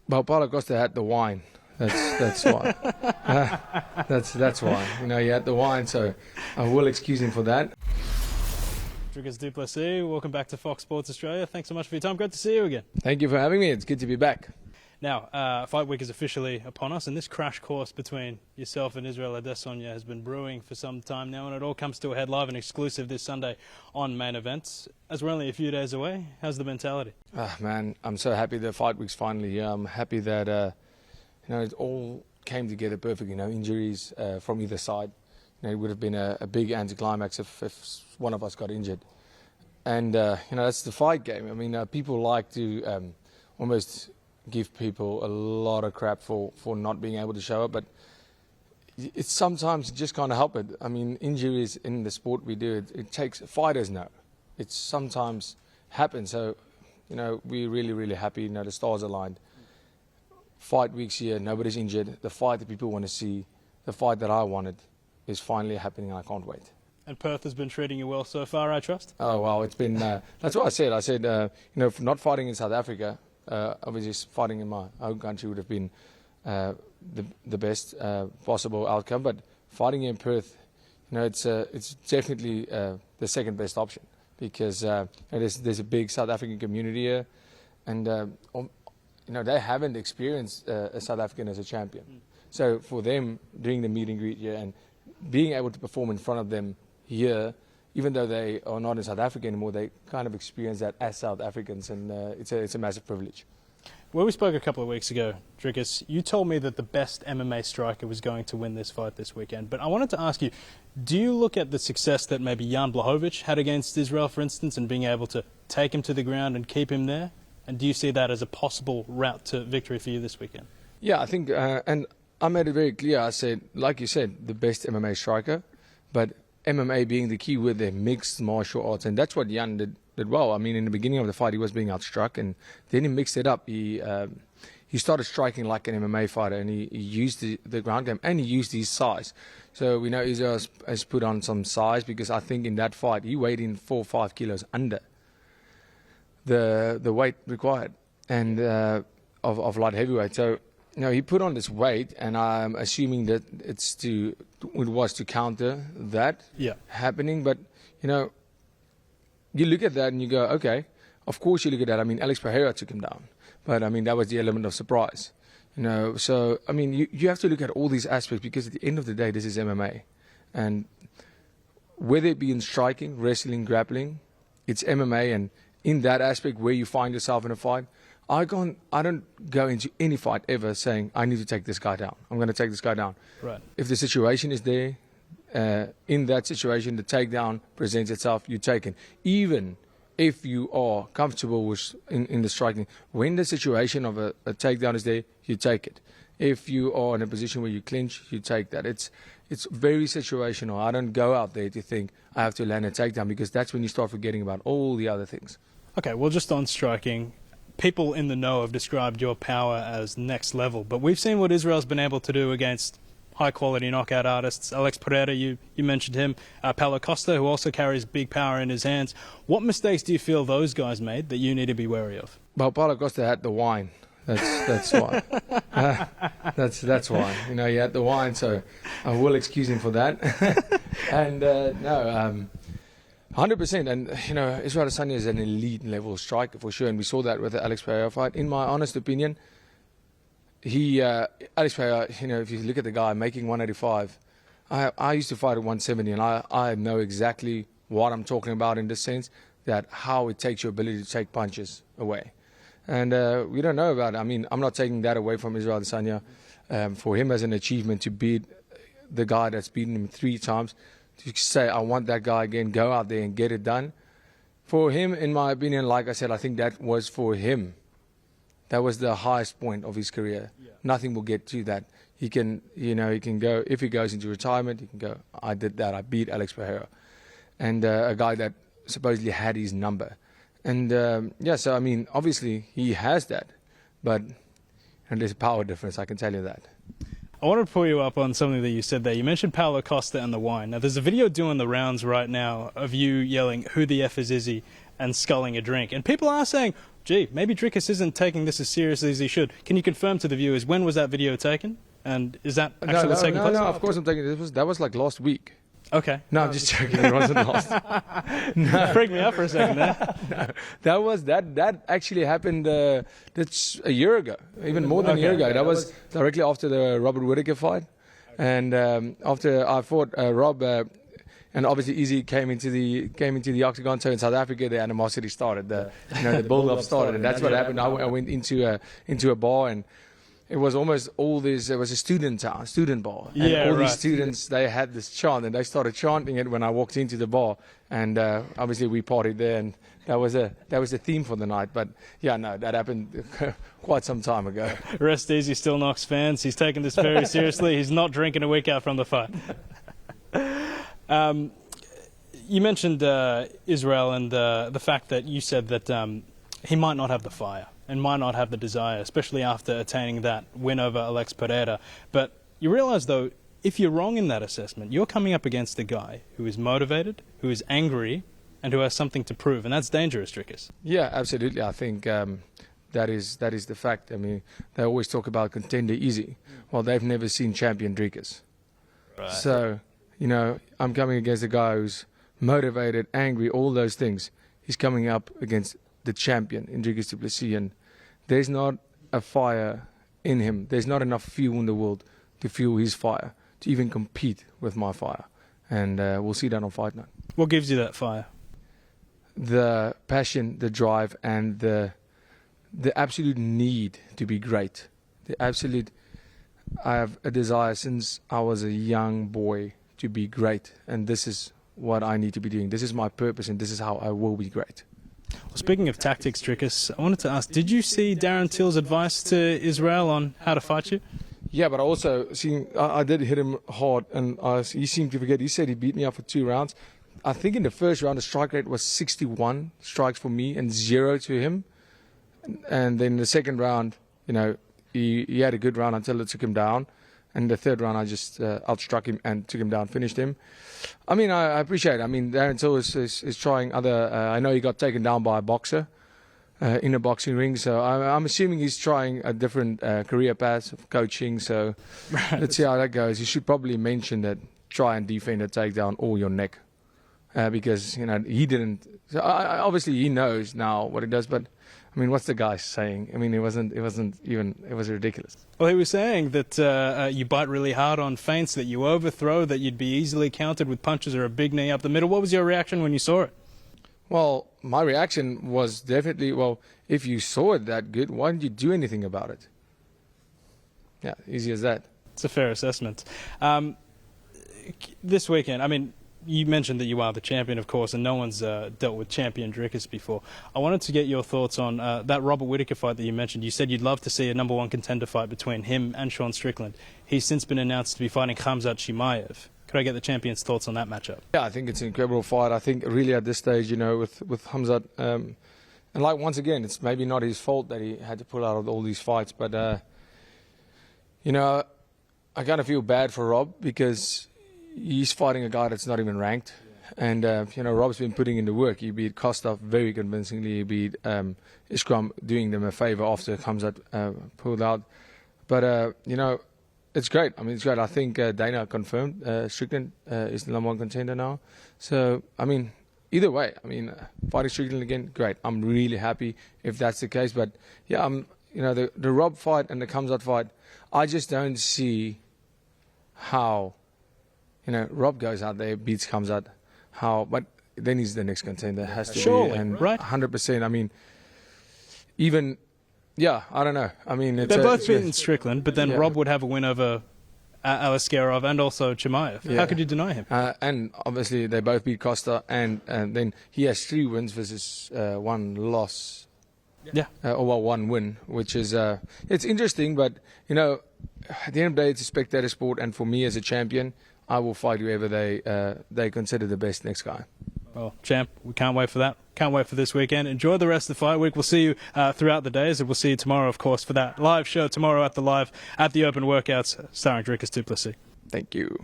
Well, Paulo Costa had the wine. That's why. That's why. You know, he had the wine, so I will excuse him for that. Dricus du Plessis, welcome back to Fox Sports Australia. Thanks so much for your time. Great to see you again. Thank you for having me. It's good to be back. Now, Fight Week is officially upon us, and this crash course between yourself and Israel Adesanya has been brewing for some time now, and it all comes to a head live and exclusive this Sunday on Main Events. As we're only a few days away, how's the mentality? Man, I'm so happy the Fight Week's finally here. I'm happy that it all came together perfectly. You know, injuries from either side. You know, it would have been a big anticlimax if one of us got injured. And that's the fight game. I mean, people like to almost give people a lot of crap for not being able to show up, but it's sometimes you just can't help it. I mean, injuries in the sport we do, it takes fighters know. It sometimes happens. So, you know, we're really, really happy. You know, the stars aligned. Fight Week's here, nobody's injured. The fight that people want to see, the fight that I wanted, is finally happening, and I can't wait. And Perth has been treating you well so far, I trust? Oh, well, it's been, that's what I said. I said, for not fighting in South Africa, obviously fighting in my home country would have been the best possible outcome. But fighting in Perth, it's definitely the second best option because there's a big South African community here, and they haven't experienced a South African as a champion. So for them, doing the meet and greet here and being able to perform in front of them here, even though they are not in South Africa anymore, they kind of experience that as South Africans, and it's a massive privilege. When we spoke a couple of weeks ago, Dricus, you told me that the best MMA striker was going to win this fight this weekend. But I wanted to ask you, do you look at the success that maybe Jan Blachowicz had against Israel, for instance, and being able to take him to the ground and keep him there? And do you see that as a possible route to victory for you this weekend? Yeah, I think, and I made it very clear. I said, like you said, the best MMA striker, but MMA being the key word there, mixed martial arts, and that's what Jan did well. I mean, in the beginning of the fight, he was being outstruck, and then he mixed it up. He started striking like an MMA fighter, and he used the ground game, and he used his size. So we know Israel has put on some size, because I think in that fight, he weighed in 4 or 5 kilos under the weight required, and of light heavyweight. So he put on this weight, and I'm assuming that it was to counter that happening. But you look at that and you go, okay, of course you look at that. I mean, Alex Pereira took him down, but I mean that was the element of surprise. So I mean you have to look at all these aspects, because at the end of the day, this is MMA, and whether it be in striking, wrestling, grappling, it's MMA, and in that aspect where you find yourself in a fight, I don't go into any fight ever saying, I need to take this guy down. I'm going to take this guy down. Right. If the situation is there, in that situation, the takedown presents itself, you take it. Even if you are comfortable in the striking, when the situation of a takedown is there, you take it. If you are in a position where you clinch, you take that. It's very situational. I don't go out there to think I have to land a takedown, because that's when you start forgetting about all the other things. Okay, well, just on striking, people in the know have described your power as next level, but we've seen what Israel's been able to do against high-quality knockout artists. Alex Pereira, you mentioned him. Paulo Costa, who also carries big power in his hands. What mistakes do you feel those guys made that you need to be wary of? Well, Paulo Costa had the wine. That's why. That's why. He had the wine, so I will excuse him for that. And 100%, and Israel Adesanya is an elite level striker for sure, and we saw that with the Alex Pereira fight. In my honest opinion, Alex Pereira, if you look at the guy making 185, I used to fight at 170, and I know exactly what I'm talking about in the sense that how it takes your ability to take punches away, and we don't know about it. I mean, I'm not taking that away from Israel Adesanya. For him as an achievement to beat the guy that's beaten him 3 times. To say, I want that guy again, go out there and get it done. For him, in my opinion, like I said, I think that was for him. That was the highest point of his career. Yeah. Nothing will get to that. He can go, if he goes into retirement, he can go, I did that, I beat Alex Pereira. And a guy that supposedly had his number. And so I mean, obviously he has that, but there's a power difference, I can tell you that. I want to pull you up on something that you said there. You mentioned Paulo Costa and the wine. Now, there's a video doing the rounds right now of you yelling, "Who the F is Izzy?" and sculling a drink. And people are saying, gee, maybe Dricus isn't taking this as seriously as he should. Can you confirm to the viewers, when was that video taken? And is that actually the second place? No, of course I'm taking it. That was like last week. Okay. No, I'm just joking. It wasn't last. No. Freaked me out for a second there. No, that actually happened that's a year ago, even more than a year ago. That was directly after the Robert Whittaker fight, and after I fought Rob, and obviously Izzy came into the octagon. So in South Africa, the animosity started, the build-up started, and that's what happened. I went into a bar, and it was almost all this. It was a student bar, and all these students, they had this chant, and they started chanting it when I walked into the bar, and obviously we partied there, and that was the theme for the night. But yeah, no, that happened quite some time ago. Rest easy, Still Knox fans. He's taking this very seriously. He's not drinking a week out from the fight. You mentioned Israel and the fact that you said that he might not have the fire and might not have the desire, especially after attaining that win over Alex Pereira. But you realise, though, if you're wrong in that assessment, you're coming up against a guy who is motivated, who is angry, and who has something to prove, and that's dangerous, Dricus. Yeah, absolutely. I think that is the fact. I mean, they always talk about contender easy. Well, they've never seen champion Dricus. Right. So, I'm coming against a guy who's motivated, angry, all those things. He's coming up against the champion in Dricus du Plessis, and there's not a fire in him. There's not enough fuel in the world to fuel his fire, to even compete with my fire. And we'll see that on fight night. What gives you that fire? The passion, the drive, and the absolute need to be great. I have a desire since I was a young boy to be great, and this is what I need to be doing. This is my purpose, and this is how I will be great. Well, speaking of tactics, Dricus, I wanted to ask, did you see Darren Till's advice to Israel on how to fight you? Yeah, but I also I did hit him hard, and he seemed to forget. He said he beat me up for 2 rounds. I think in the first round, the strike rate was 61 strikes for me and 0 to him. And then the second round, he had a good round until it took him down. And the third round, I just outstruck him and took him down, finished him. I mean, I appreciate it. I mean, Darren Till is trying other... I know he got taken down by a boxer in a boxing ring. So I'm assuming he's trying a different career path of coaching. So let's see how that goes. You should probably mention that try and defend a takedown or your neck. Because, he didn't... So obviously, he knows now what he does, but... I mean, what's the guy saying? I mean, it was ridiculous. Well, he was saying that you bite really hard on feints, that you overthrow, that you'd be easily countered with punches or a big knee up the middle. What was your reaction when you saw it? Well, my reaction was definitely, if you saw it that good, why didn't you do anything about it? Yeah, easy as that. It's a fair assessment. This weekend, I mean, you mentioned that you are the champion, of course, and no one's dealt with champion Dricus before. I wanted to get your thoughts on that Robert Whittaker fight that you mentioned. You said you'd love to see a #1 contender fight between him and Sean Strickland. He's since been announced to be fighting Khamzat Chimaev. Could I get the champion's thoughts on that matchup? Yeah, I think it's an incredible fight. I think really at this stage, with Khamzat, and once again, it's maybe not his fault that he had to pull out of all these fights, but, I kind of feel bad for Rob because he's fighting a guy that's not even ranked. And, Rob's been putting in the work. He beat Costa very convincingly. He beat Iskram, doing them a favor after Khamzat pulled out. But, it's great. I mean, it's great. I think Dana confirmed Strickland is the #1 contender now. So, I mean, either way, fighting Strickland again, great. I'm really happy if that's the case. But, yeah, the Rob fight and the Khamzat fight, I just don't see how... Rob goes out there, beats Khamzat. But then he's the next contender. Has to Surely, be. And right? 100%. I mean, I don't know. I mean, they're both beaten Strickland, but then Rob would have a win over Alaskarov and also Chimaev. Yeah. How could you deny him? And obviously, they both beat Costa, and then he has 3 wins versus 1 loss. Yeah. Or 1 win, which is it's interesting, but at the end of the day, it's a spectator sport, and for me as a champion, I will fight whoever they consider the best next guy. Well, champ, we can't wait for that. Can't wait for this weekend. Enjoy the rest of the fight week. We'll see you throughout the days, and we'll see you tomorrow, of course, for that live show tomorrow at the Open Workouts, starring Dricus du Plessis. Thank you.